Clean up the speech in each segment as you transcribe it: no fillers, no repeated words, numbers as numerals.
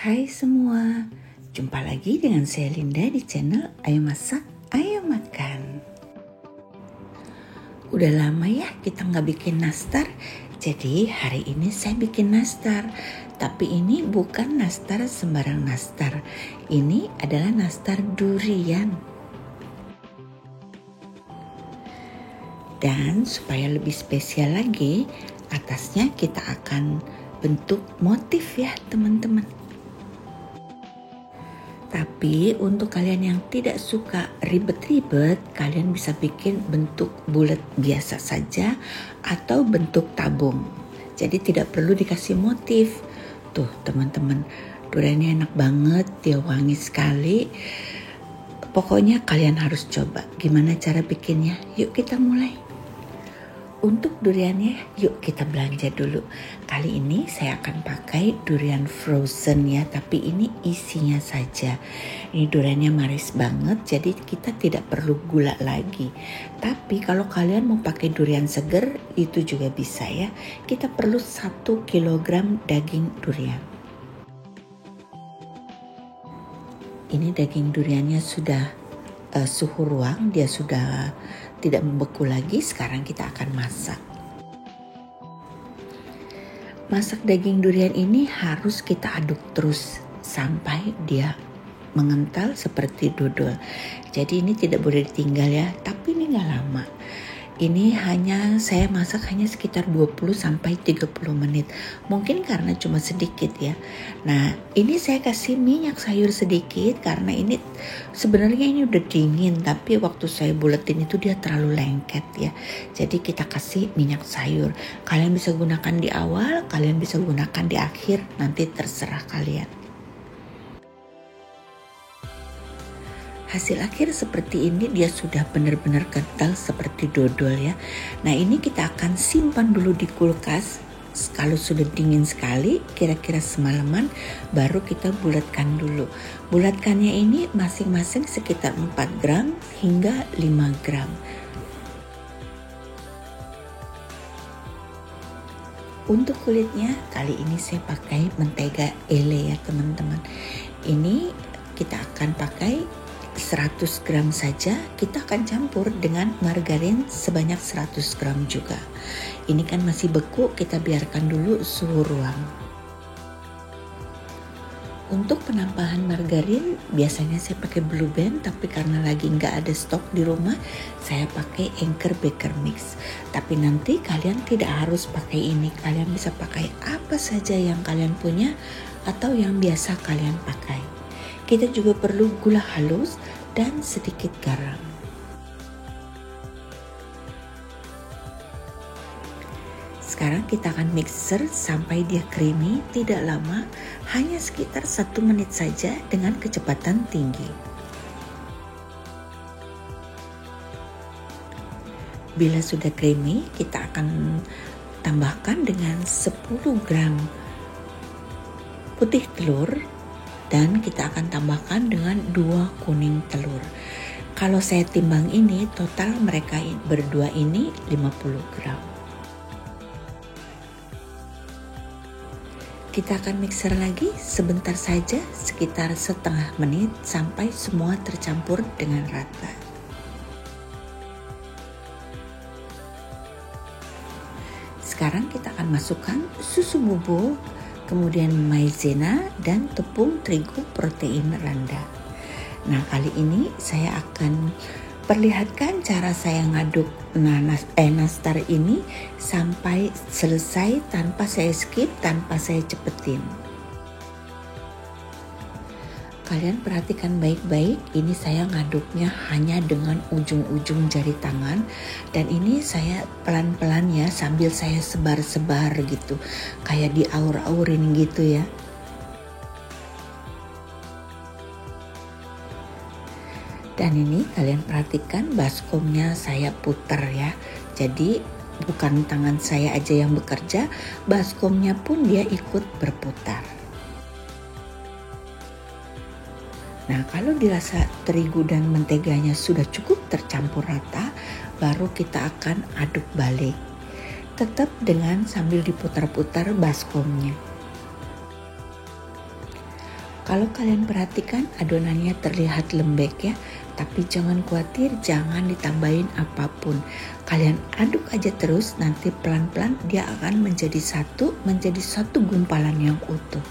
Hai semua, jumpa lagi dengan saya Linda di channel Ayo Masak, Ayo Makan. Udah lama ya kita nggak bikin nastar, jadi hari ini saya bikin nastar. Tapi ini bukan nastar sembarang nastar, ini adalah nastar durian. Dan supaya lebih spesial lagi, atasnya kita akan bentuk motif ya teman-teman. Tapi untuk kalian yang tidak suka ribet-ribet, kalian bisa bikin bentuk bulat biasa saja atau bentuk tabung. Jadi tidak perlu dikasih motif. Tuh teman-teman, duriannya enak banget, dia wangi sekali. Pokoknya kalian harus coba gimana cara bikinnya. Yuk kita mulai. Untuk duriannya, yuk kita belanja dulu. Kali ini saya akan pakai durian frozen ya, tapi ini isinya saja. Ini duriannya manis banget, jadi kita tidak perlu gula lagi. Tapi kalau kalian mau pakai durian seger, itu juga bisa ya. Kita perlu 1 kg daging durian. Ini daging duriannya sudah suhu ruang, dia sudah tidak membeku lagi. Sekarang kita akan masak. Masak daging durian ini harus kita aduk terus sampai dia mengental seperti dodol. Jadi ini tidak boleh ditinggal ya, tapi ini gak lama. Ini saya masak hanya sekitar 20-30 menit. Mungkin karena cuma sedikit ya. Nah ini saya kasih minyak sayur sedikit karena ini sebenarnya ini udah dingin. Tapi waktu saya buletin itu dia terlalu lengket ya. Jadi kita kasih minyak sayur. Kalian bisa gunakan di awal, kalian bisa gunakan di akhir. Nanti terserah kalian. Hasil akhir seperti ini, dia sudah benar-benar kental seperti dodol ya. Nah ini kita akan simpan dulu di kulkas. Kalau sudah dingin sekali, kira-kira semalaman, baru kita bulatkan dulu. Bulatkannya ini masing-masing sekitar 4 gram hingga 5 gram. Untuk kulitnya, kali ini saya pakai mentega ele ya teman-teman. Ini kita akan pakai 100 gram saja, kita akan campur dengan margarin sebanyak 100 gram juga. Ini kan masih beku, kita biarkan dulu suhu ruang. Untuk penampahan margarin biasanya saya pakai Blue Band, tapi karena lagi nggak ada stok di rumah, saya pakai Anchor Baker Mix. Tapi nanti kalian tidak harus pakai ini, kalian bisa pakai apa saja yang kalian punya atau yang biasa kalian pakai. Kita juga perlu gula halus dan sedikit garam. Sekarang kita akan mixer sampai dia creamy, tidak lama, hanya sekitar 1 menit saja dengan kecepatan tinggi. Bila sudah creamy, kita akan tambahkan dengan 10 gram putih telur. Dan kita akan tambahkan dengan 2 kuning telur. Kalau saya timbang ini, total mereka berdua ini 50 gram. Kita akan mixer lagi sebentar saja, sekitar setengah menit sampai semua tercampur dengan rata. Sekarang kita akan masukkan susu bubuk, kemudian maizena dan tepung terigu protein rendah. Nah kali ini saya akan perlihatkan cara saya ngaduk nastar ini sampai selesai tanpa saya skip, tanpa saya cepetin. Kalian perhatikan baik-baik, ini saya ngaduknya hanya dengan ujung-ujung jari tangan. Dan ini saya pelan-pelan ya, sambil saya sebar-sebar gitu. Kayak diaur-aurin gitu ya. Dan ini kalian perhatikan baskomnya saya putar ya. Jadi bukan tangan saya aja yang bekerja, baskomnya pun dia ikut berputar. Nah kalau dirasa terigu dan menteganya sudah cukup tercampur rata, baru kita akan aduk balik. Tetap dengan sambil diputar-putar baskomnya. Kalau kalian perhatikan adonannya terlihat lembek ya, tapi jangan khawatir, jangan ditambahin apapun. Kalian aduk aja terus, nanti pelan-pelan dia akan menjadi satu gumpalan yang utuh.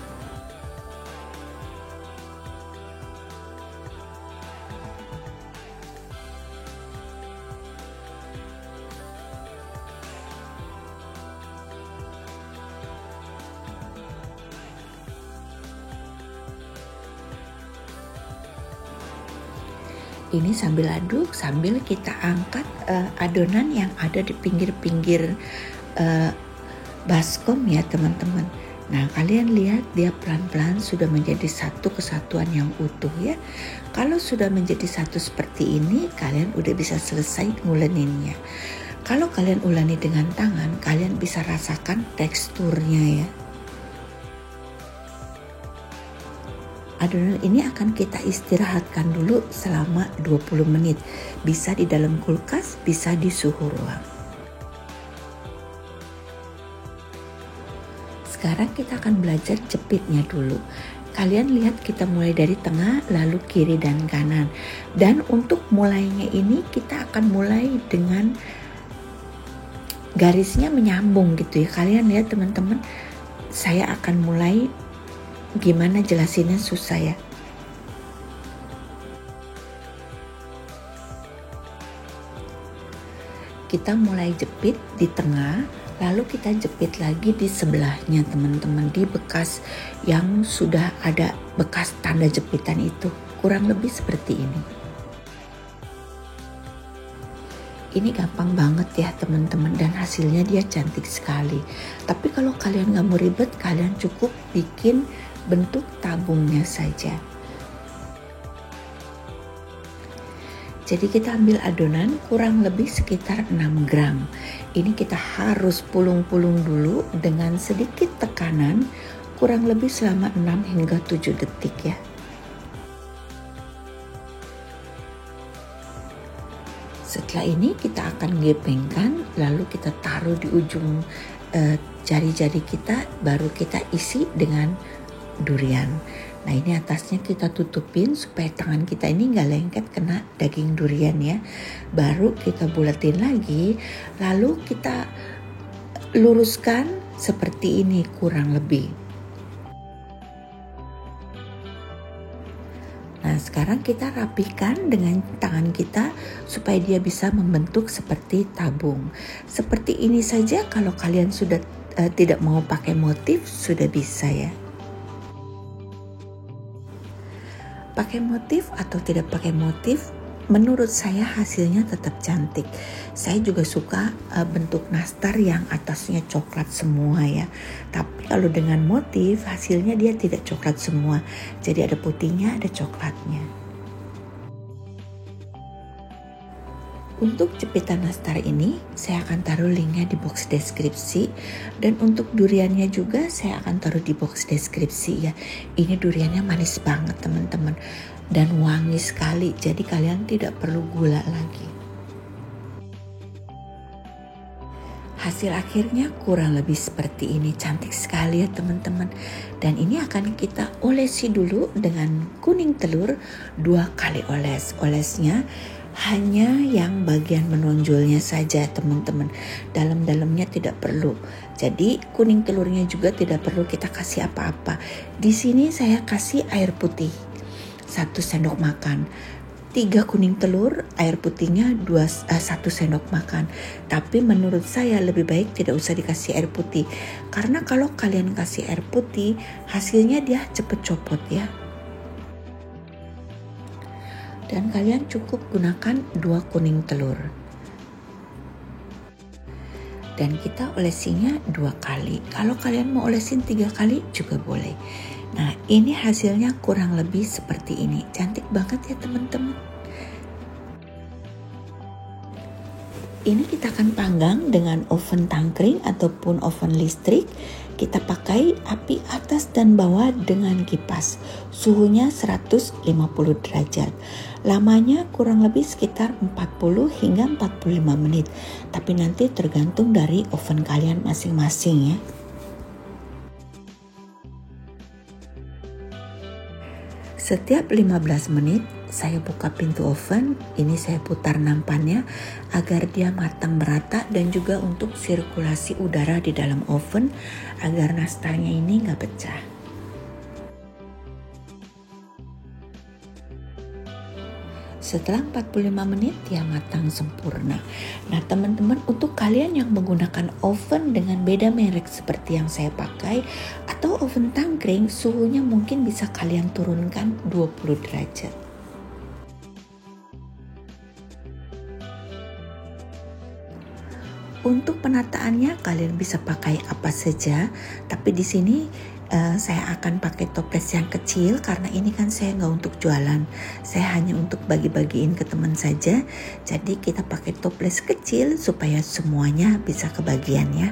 Ini sambil aduk, sambil kita angkat adonan yang ada di pinggir-pinggir baskom ya teman-teman. Nah, kalian lihat dia pelan-pelan sudah menjadi satu kesatuan yang utuh ya. Kalau sudah menjadi satu seperti ini, kalian udah bisa selesai nguleninnya. Kalau kalian uleni dengan tangan, kalian bisa rasakan teksturnya ya. Adonan ini akan kita istirahatkan dulu selama 20 menit. Bisa di dalam kulkas, bisa di suhu ruang. Sekarang kita akan belajar jepitnya dulu. Kalian lihat kita mulai dari tengah, lalu kiri dan kanan. Dan untuk mulainya ini kita akan mulai dengan garisnya menyambung gitu ya. Kalian lihat teman-teman, saya akan mulai. Gimana jelasinnya susah ya. Kita mulai jepit di tengah, lalu kita jepit lagi di sebelahnya teman-teman, di bekas yang sudah ada bekas tanda jepitan itu. Kurang lebih seperti ini. Ini gampang banget ya teman-teman, dan hasilnya dia cantik sekali. Tapi kalau kalian gak mau ribet, kalian cukup bikin bentuk tabungnya saja. Jadi kita ambil adonan kurang lebih sekitar 6 gram. Ini kita harus pulung-pulung dulu dengan sedikit tekanan, kurang lebih selama 6 hingga 7 detik ya. Setelah ini kita akan gepengkan, lalu kita taruh di ujung jari-jari kita, baru kita isi dengan durian. Nah, ini atasnya kita tutupin supaya tangan kita ini nggak lengket kena daging durian ya. Baru kita buletin lagi, lalu kita luruskan seperti ini kurang lebih. Nah, sekarang kita rapikan dengan tangan kita supaya dia bisa membentuk seperti tabung. Seperti ini saja, kalau kalian sudah tidak mau pakai motif, sudah bisa ya. Pakai motif atau tidak pakai motif, menurut saya hasilnya tetap cantik. Saya juga suka bentuk nastar yang atasnya coklat semua ya. Tapi kalau dengan motif, hasilnya dia tidak coklat semua. Jadi ada putihnya, ada coklatnya. Untuk jepitan nastar ini, saya akan taruh linknya di box deskripsi. Dan untuk duriannya juga saya akan taruh di box deskripsi ya. Ini duriannya manis banget teman-teman. Dan wangi sekali, jadi kalian tidak perlu gula lagi. Hasil akhirnya kurang lebih seperti ini, cantik sekali ya teman-teman. Dan ini akan kita olesi dulu dengan kuning telur 2 kali oles. Olesnya hanya yang bagian menonjolnya saja teman-teman, dalam-dalamnya tidak perlu. Jadi kuning telurnya juga tidak perlu kita kasih apa-apa. Di sini saya kasih air putih 1 sendok makan. 3 kuning telur, air putihnya 1 sendok makan. Tapi menurut saya lebih baik tidak usah dikasih air putih, karena kalau kalian kasih air putih hasilnya dia cepet copot ya. Dan kalian cukup gunakan 2 kuning telur. Dan kita olesinya 2 kali. Kalau kalian mau olesin 3 kali juga boleh. Nah, ini hasilnya kurang lebih seperti ini. Cantik banget ya teman-teman. Ini kita akan panggang dengan oven tangkring ataupun oven listrik. Kita pakai api atas dan bawah dengan kipas. Suhunya 150 derajat. Lamanya kurang lebih sekitar 40 hingga 45 menit. Tapi nanti tergantung dari oven kalian masing-masing ya. Setiap 15 menit saya buka pintu oven, ini saya putar nampannya agar dia matang merata dan juga untuk sirkulasi udara di dalam oven agar nastarnya ini nggak pecah. Setelah 45 menit dia matang sempurna. Nah teman-teman, untuk kalian yang menggunakan oven dengan beda merek seperti yang saya pakai atau oven tangkring, suhunya mungkin bisa kalian turunkan 20 derajat. Untuk penataannya kalian bisa pakai apa saja, tapi di sini saya akan pakai toples yang kecil karena ini kan saya nggak untuk jualan, saya hanya untuk bagi-bagiin ke teman saja. Jadi kita pakai toples kecil supaya semuanya bisa kebagian ya.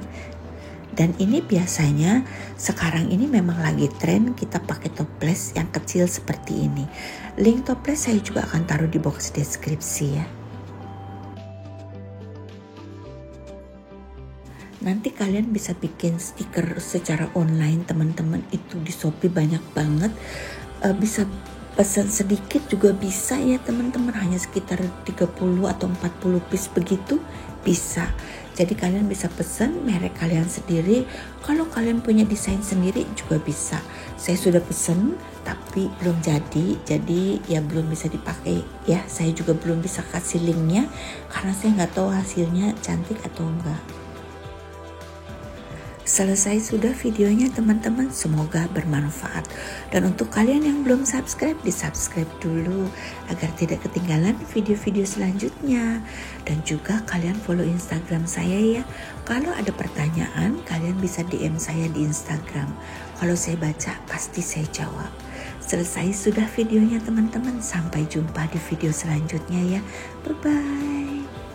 Dan ini biasanya sekarang ini memang lagi tren kita pakai toples yang kecil seperti ini. Link toples saya juga akan taruh di box deskripsi ya. Nanti kalian bisa bikin stiker secara online teman-teman, itu di Shopee banyak banget, bisa pesan sedikit juga bisa ya teman-teman, hanya sekitar 30 atau 40 piece begitu bisa. Jadi kalian bisa pesan merek kalian sendiri, kalau kalian punya desain sendiri juga bisa. Saya sudah pesan tapi belum jadi ya belum bisa dipakai ya, saya juga belum bisa kasih linknya karena saya nggak tahu hasilnya cantik atau enggak. Selesai sudah videonya teman-teman, semoga bermanfaat. Dan untuk kalian yang belum subscribe, di-subscribe dulu agar tidak ketinggalan video-video selanjutnya. Dan juga kalian follow Instagram saya ya. Kalau ada pertanyaan, kalian bisa DM saya di Instagram. Kalau saya baca, pasti saya jawab. Selesai sudah videonya teman-teman, sampai jumpa di video selanjutnya ya. Bye-bye.